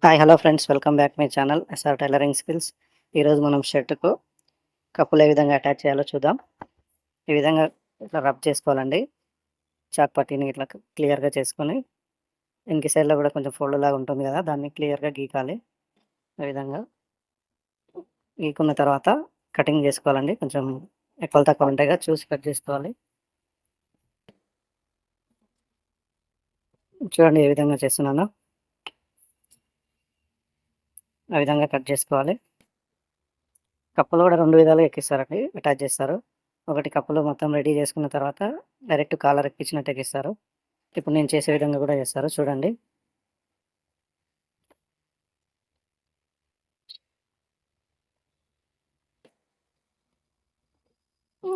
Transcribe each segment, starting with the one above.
Hi hello friends, welcome back my channel S R tailoring skills. ఈరోజు మనం షర్ట్కు కప్పులు ఏ విధంగా అటాచ్ చేయాలో చూద్దాం. ఈ విధంగా ఇట్లా రబ్ చేసుకోవాలండి. చాక్ పట్టీని ఇట్లా క్లియర్గా చేసుకొని ఇంకి సైడ్లో కూడా కొంచెం ఫోల్డ్ లాగా ఉంటుంది కదా, దాన్ని క్లియర్గా గీకాలి. ఈ విధంగా గీకున్న తర్వాత కటింగ్ చేసుకోవాలండి. కొంచెం ఎక్కువ తక్కువ ఉంటాయి కదా, చూసి కట్ చేసుకోవాలి. చూడండి ఏ విధంగా చేస్తున్నానో, ఆ విధంగా కట్ చేసుకోవాలి. కప్పులు కూడా 2 విధాలుగా ఎక్కిస్తారండి, అటాచ్ చేస్తారు. ఒకటి కప్పులు మొత్తం రెడీ చేసుకున్న తర్వాత డైరెక్ట్ కాలర్ ఎక్కించినట్టు ఎక్కిస్తారు. ఇప్పుడు నేను చేసే విధంగా కూడా చేస్తారు, చూడండి.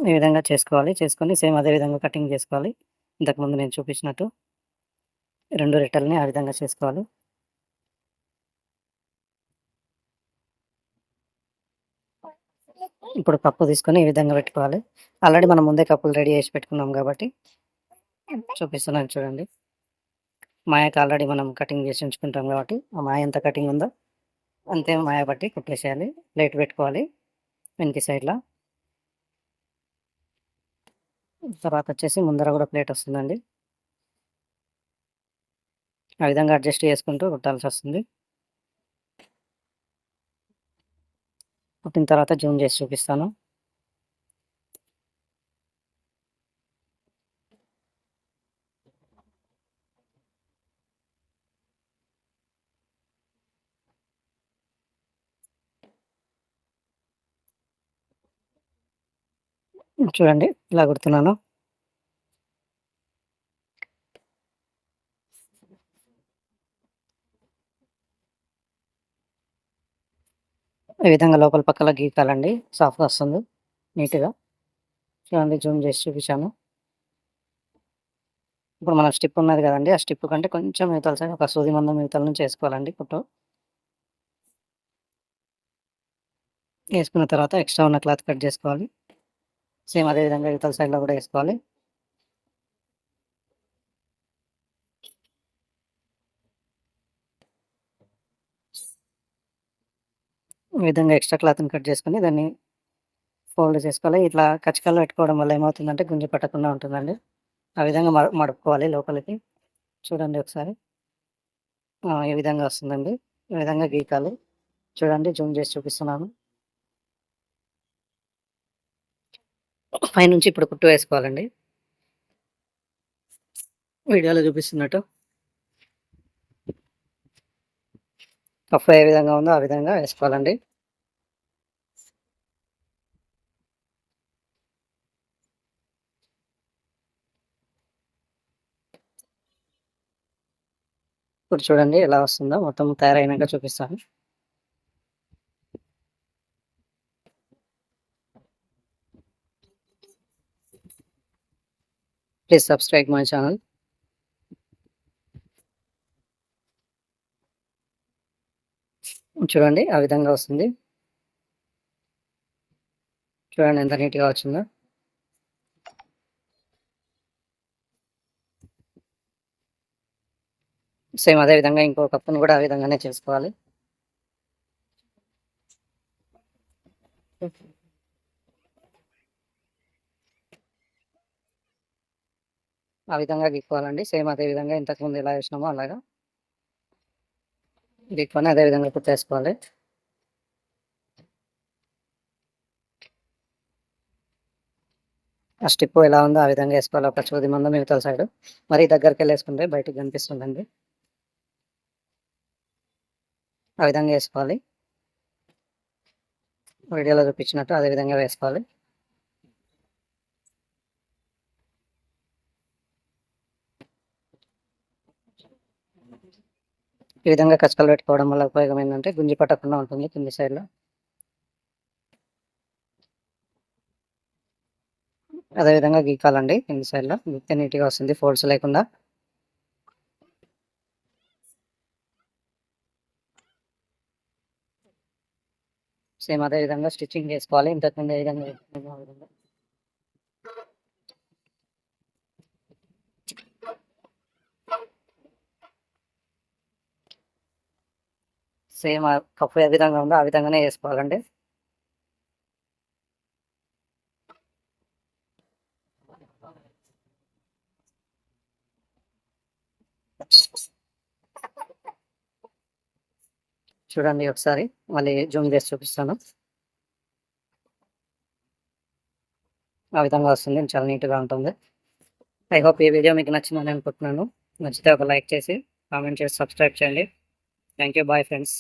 ఈ విధంగా చేసుకోవాలి. చేసుకొని సేమ్ అదే విధంగా కటింగ్ చేసుకోవాలి. ఇంతకుముందు నేను చూపించినట్టు 2 రెట్టెలని ఆ విధంగా చేసుకోవాలి. ఇప్పుడు కప్పు తీసుకొని ఈ విధంగా పెట్టుకోవాలి. ఆల్రెడీ మనం ముందే కప్పులు రెడీ చేసి పెట్టుకున్నాం కాబట్టి చూపిస్తున్నాను, చూడండి. మాయకు ఆల్రెడీ మనం కటింగ్ చేసి ఉంచుకుంటాం కాబట్టి ఆ మాయ ఎంత కటింగ్ ఉందో అంతే మాయ బట్టి కుట్టేసేయాలి. ప్లేట్ పెట్టుకోవాలి వెనక సైడ్లో. తర్వాత వచ్చేసి ముందర కూడా ప్లేట్ వస్తుందండి. ఆ విధంగా అడ్జస్ట్ చేసుకుంటూ కుట్టాల్సి వస్తుంది. కుట్టిన తర్వాత జూమ్ చేసి చూపిస్తాను. చూడండి ఇలా కుడుతున్నాను. ఈ విధంగా లోపల పక్కల గీకాలండి, సాఫ్ట్గా వస్తుంది నీట్గా. చూడండి, జూమ్ చేసి చూపించాను. ఇప్పుడు మన స్టిప్ ఉన్నది కదండి, ఆ స్టిప్ కంటే కొంచెం మిగతాల సైడ్ ఒక సూది మందం మిగతాల నుంచి వేసుకోవాలండి కుట్టు. వేసుకున్న తర్వాత ఎక్స్ట్రా ఉన్న క్లాత్ కట్ చేసుకోవాలి. సేమ్ అదే విధంగా ఇవతల సైడ్లో కూడా వేసుకోవాలి. ఈ విధంగా ఎక్స్ట్రా క్లాత్ని కట్ చేసుకొని దాన్ని ఫోల్డ్ చేసుకోవాలి. ఇట్లా కచ్చికల్లో పెట్టుకోవడం వల్ల ఏమవుతుందంటే గుంజి పట్టకుండా ఉంటుందండి. ఆ విధంగా మడుపుకోవాలి లోపలికి. చూడండి ఒకసారి, ఈ విధంగా వస్తుందండి. ఈ విధంగా గీకాలి. చూడండి, జూమ్ చేసి చూపిస్తున్నాను. పైనుంచి ఇప్పుడు కుట్టు వేసుకోవాలండి, వీడియోలో చూపిస్తున్నట్టు. కఫ్ ఏ విధంగా ఉందో ఆ విధంగా వేసుకోవాలండి. ఇప్పుడు చూడండి ఎలా వస్తుందో, మొత్తం తయారైనాక చూపిస్తాను. Please subscribe my channel. చూడండి ఆ విధంగా వస్తుంది. చూడండి ఎంత నీట్గా వచ్చిందో. సేమ్ అదే విధంగా ఇంకో కప్పును కూడా ఆ విధంగానే చేసుకోవాలి. ఆ విధంగా గీక్కోవాలండి. సేమ్ అదే విధంగా ఇంతకుముందు ఎలా వేసినామో అలాగా గీక్కొని అదే విధంగా కుట్టేసుకోవాలి. ఆ స్టిప్ ఎలా ఉందో ఆ విధంగా వేసుకోవాలి. ఒక చూది మందం మిగతాల సైడ్ మరీ దగ్గరికి వెళ్ళి వేసుకుంటే బయటకు కనిపిస్తుందండి. ఆ విధంగా వేసుకోవాలి. వీడియోలో చూపించినట్టు అదే విధంగా వేసుకోవాలి. ఈ విధంగా కచ్చకలు పెట్టుకోవడం వల్ల ఉపయోగం ఏంటంటే గుంజి పట్టకుండా ఉంటుంది కింది సైడ్లో. అదే విధంగా గీకాలండి కింది సైడ్లో, గీస్తే నీట్గా వస్తుంది ఫోల్డ్స్ లేకుండా. సేమ్ అదే విధంగా స్టిచ్చింగ్ చేసుకోవాలి. ఇంతకుముందు ఏ విధంగా వేసుకున్నామో ఆ విధంగా. సేమ్ కప్పు ఏ విధంగా ఉందో ఆ విధంగానే వేసుకోవాలండి. చూడండి ఒకసారి మళ్ళీ జూమ్ చేసి చూపిస్తాను. ఆ విధంగా వస్తుంది, చాలా నీట్గా ఉంటుంది. ఐ హోప్ ఈ వీడియో మీకు నచ్చిందని అనుకుంటున్నాను. నచ్చితే ఒక లైక్ చేసి కామెంట్ చేసి సబ్స్క్రైబ్ చేయండి. Thank you. Bye friends.